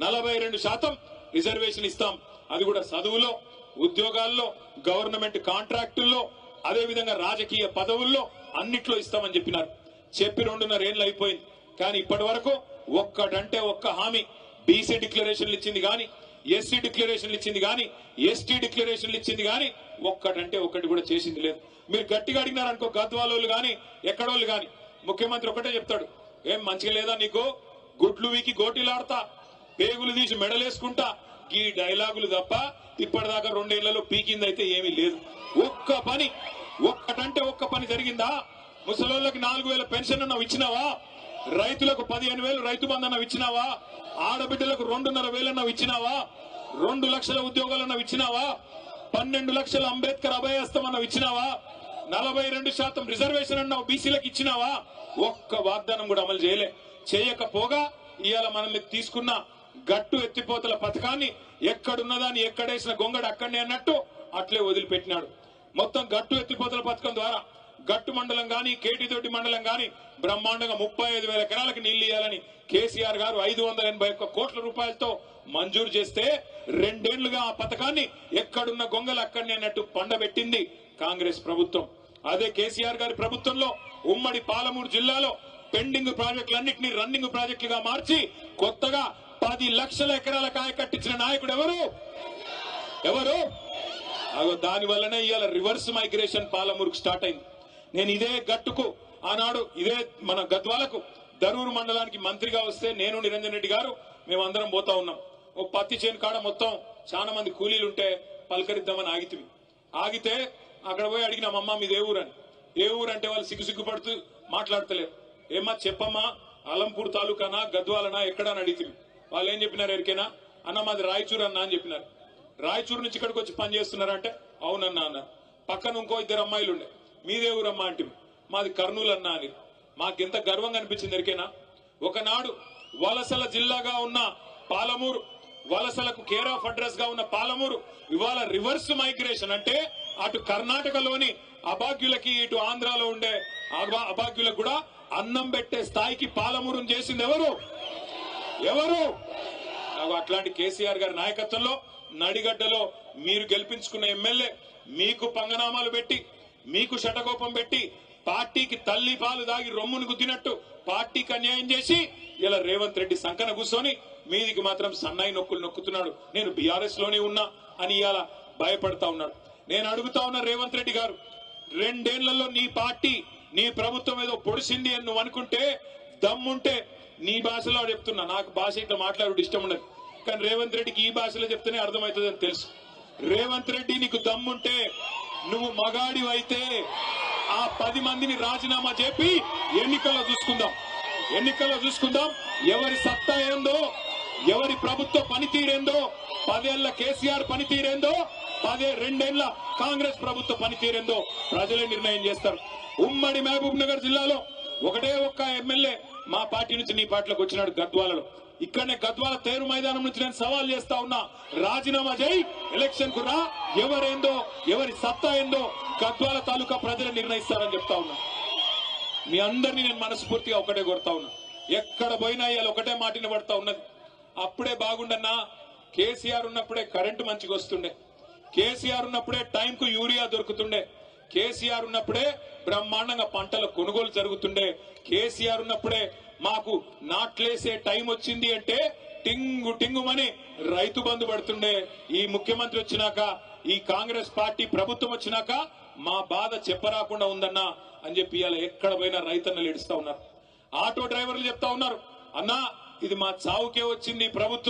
42% reservation ఇస్తాం. అది కూడా చదువులో, ఉద్యోగాల్లో, గవర్నమెంట్ కాంట్రాక్టుల్లో, అదే విధంగా రాజకీయ పదవుల్లో అన్నిట్లో ఇస్తామని చెప్పినారు. చెప్పి 2.5 ఏళ్ళు అయిపోయింది. కానీ ఇప్పటి వరకు ఒక్కటంటే ఒక్క హామీ బీసీ డిక్లరేషన్లు ఇచ్చింది గాని, ఎస్సీ డిక్లరేషన్లు ఇచ్చింది గాని, ఎస్టీ డిక్లరేషన్లు ఇచ్చింది గాని ఒక్కటంటే ఒక్కటి కూడా చేసింది లేదు. మీరు గట్టిగా అడిగినారనుకో గద్వాలోళ్ళు గాని ఎక్కడోళ్ళు గాని ముఖ్యమంత్రి ఒకటే చెప్తాడు, ఏం మంచిగా లేదా నీకు, గుడ్లు వీకి గోటీలాడతా, పేగులు తీసి మెడలేసుకుంటా, ఈ డైలాగులు తప్ప ఇప్పటిదాకా 2 ఏళ్లలో పీకిందైతే ఏమీ లేదు. ఒక్క పని, ఒక్కటంటే ఒక్క పని జరిగిందా? ముసలోళ్ళకి 4,000 పెన్షన్ అన్నావు ఇచ్చినావా? రైతులకు 15,000 రైతు బంధు అన్నావు ఇచ్చినావా? ఆడబిడ్డలకు 2,500 అన్నావు ఇచ్చినావా? 2 లక్షల ఉద్యోగాలు అన్నావు ఇచ్చినావా? 12 లక్షల అంబేద్కర్ అభయహస్తం అన్నావు ఇచ్చినావా? 42% రిజర్వేషన్ అన్నావు బీసీలకు ఇచ్చినావా? ఒక్క వాగ్దానం కూడా అమలు చేయకపోగా ఇవాళ మనం తీసుకున్న గట్టు ఎత్తిపోతల పథకాన్ని ఎక్కడున్నదాన్ని ఎక్కడేసిన గొంగడు అక్కడనే అన్నట్టు అట్లే వదిలిపెట్టినాడు. మొత్తం గట్టు ఎత్తిపోతల పథకం ద్వారా గట్టు మండలం గాని, కేటితోటి మండలం గాని బ్రహ్మాండంగా 35,000 ఎకరాలకు నీళ్లు ఇవ్వాలని కేసీఆర్ గారు 581 కోట్ల రూపాయలతో మంజూరు చేస్తే 2 ఏళ్లుగా ఆ పథకాన్ని ఎక్కడున్న గొంగలు అక్కడనే అన్నట్టు పండబెట్టింది కాంగ్రెస్ ప్రభుత్వం. అదే కేసీఆర్ గారి ప్రభుత్వంలో ఉమ్మడి పాలమూరు జిల్లాలో పెండింగ్ ప్రాజెక్టులన్నింటినీ రన్నింగ్ ప్రాజెక్టులుగా మార్చి కొత్తగా 10 లక్షల ఎకరాల కాయ కట్టించిన నాయకుడు ఎవరు? దాని వల్లనే ఇవాళ రివర్స్ మైగ్రేషన్ పాలమూరుకు స్టార్ట్ అయింది. నేను ఇదే గట్టుకు ఆనాడు ఇదే మన గద్వాలకు దరూరు మండలానికి మంత్రిగా వస్తే నేను నిరంజన్ రెడ్డి గారు మేమందరం పోతా ఉన్నాం. ఓ పత్తి చేను కాడ మొత్తం చాలా మంది కూలీలుంటే పలకరిద్దామని ఆగితే అక్కడ పోయి అడిగినాం, అమ్మ మీది ఏ ఊరు అని. ఏ ఊరు అంటే వాళ్ళు సిగ్గుపడుతూ మాట్లాడతలేరు. ఏమ్మా చెప్పమ్మా, అలంపూర్ తాలూకానా గద్వాలనా ఎక్కడా అని అడిగితే వాళ్ళు ఏం చెప్పినారు ఎరికేనా? అన్న మాది రాయచూరు అన్నా అని చెప్పినారు. రాయచూరు నుంచి ఇక్కడికి వచ్చి పని చేస్తున్నారంటే అవునన్నా అన్నారు. పక్కన ఇంకో 2 అమ్మాయిలు ఉండే, మీదే ఊరమ్మా అంటే మాది కర్నూలు అన్నా అని. మాకెంత గర్వంగా అనిపించింది ఎరికేనా? ఒకనాడు వలసల జిల్లాగా ఉన్న పాలమూరు, వలసలకు కేర్ ఆఫ్ అడ్రస్ గా ఉన్న పాలమూరు ఇవాళ రివర్స్ మైగ్రేషన్ అంటే అటు కర్ణాటకలోని అభాగ్యులకి ఇటు ఆంధ్రాలో ఉండే అభాగ్యులకు కూడా అన్నం పెట్టే స్థాయికి పాలమూరును చేసింది ఎవరు? అట్లాంటి కేసీఆర్ గారి నాయకత్వంలో నడిగడ్డలో మీరు గెలిపించుకున్న ఎమ్మెల్యే మీకు పంగనామాలు పెట్టి, మీకు శటకోపం పెట్టి, పార్టీకి తల్లి పాలు దాగి రొమ్మును గుద్దినట్టు పార్టీకి అన్యాయం చేసి ఇలా రేవంత్ రెడ్డి సంకన కూర్చొని మీదికి మాత్రం సన్నాయి నొక్కులు నొక్కుతున్నాడు. నేను బీఆర్ఎస్ లోనే ఉన్నా అని ఇవాళ భయపడతా ఉన్నాడు. నేను అడుగుతా ఉన్నా రేవంత్ రెడ్డి గారు, 2 ఏళ్లలో నీ పార్టీ నీ ప్రభుత్వం ఏదో పొడిసింది అని నువ్వు అనుకుంటే దమ్ముంటే నీ భాషలో చెప్తున్నా, నాకు భాష ఇట్లా మాట్లాడు ఇష్టం ఉండదు, కానీ రేవంత్ రెడ్డికి ఈ భాషలో చెప్తేనే అర్థమవుతుందని తెలుసు. రేవంత్ రెడ్డి నీకు దమ్ముంటే నువ్వు మగాడివైతే ఆ 10 మందిని రాజీనామా చెప్పి ఎన్నికల్లో చూసుకుందాం ఎవరి సత్తా ఏందో, ఎవరి ప్రభుత్వ పనితీరేందో, 10 ఏళ్ల కేసీఆర్ పనితీరేందో, 2 ఏళ్ల కాంగ్రెస్ ప్రభుత్వ పనితీరేందో ప్రజలే నిర్ణయం చేస్తారు. ఉమ్మడి మహబూబ్ నగర్ జిల్లాలో ఒకటే ఒక్క ఎమ్మెల్యే మా పార్టీ నుంచి నీ పార్టీలోకి వచ్చినాడు గద్వాలలో. ఇక్కడనే గద్వాల తేరు మైదానం నుంచి నేను సవాల్ చేస్తా ఉన్నా, రాజీనామా చేయి, ఎలక్షన్ కు రా, ఎవరేందో ఎవరి సత్తా ఏందో గద్వాల తాలూకా ప్రజలు నిర్ణయిస్తారని చెప్తా ఉన్నా. మీ అందరినీ నేను మనస్ఫూర్తిగా ఒకటే కొడతా ఉన్నా. ఎక్కడ పోయినా ఇవాళ ఒకటే మాట వినబడతా ఉన్నది, అప్పుడే బాగుండన్నా, కేసీఆర్ ఉన్నప్పుడే కరెంటు మంచిగా వస్తుండే, కేసీఆర్ ఉన్నప్పుడే టైంకు యూరియా దొరుకుతుండే, కేసీఆర్ ఉన్నప్పుడే బ్రహ్మాండంగా పంటల కొనుగోలు జరుగుతుండే, కేసీఆర్ ఉన్నప్పుడే మాకు నాట్లేసే టైం వచ్చింది అంటే టింగుమని రైతు బంధు పడుతుండే. ఈ ముఖ్యమంత్రి వచ్చినాక, ఈ కాంగ్రెస్ పార్టీ ప్రభుత్వం వచ్చినాక మా బాధ చెప్పరాకుండా ఉందన్నా అని చెప్పి ఇవాళ ఎక్కడ పోయినా రైతన్నలు ఏడుస్తా ఉన్నారు. ఆటో డ్రైవర్లు చెప్తా ఉన్నారు, అన్నా ఇది మా చావుకే వచ్చింది ప్రభుత్వం.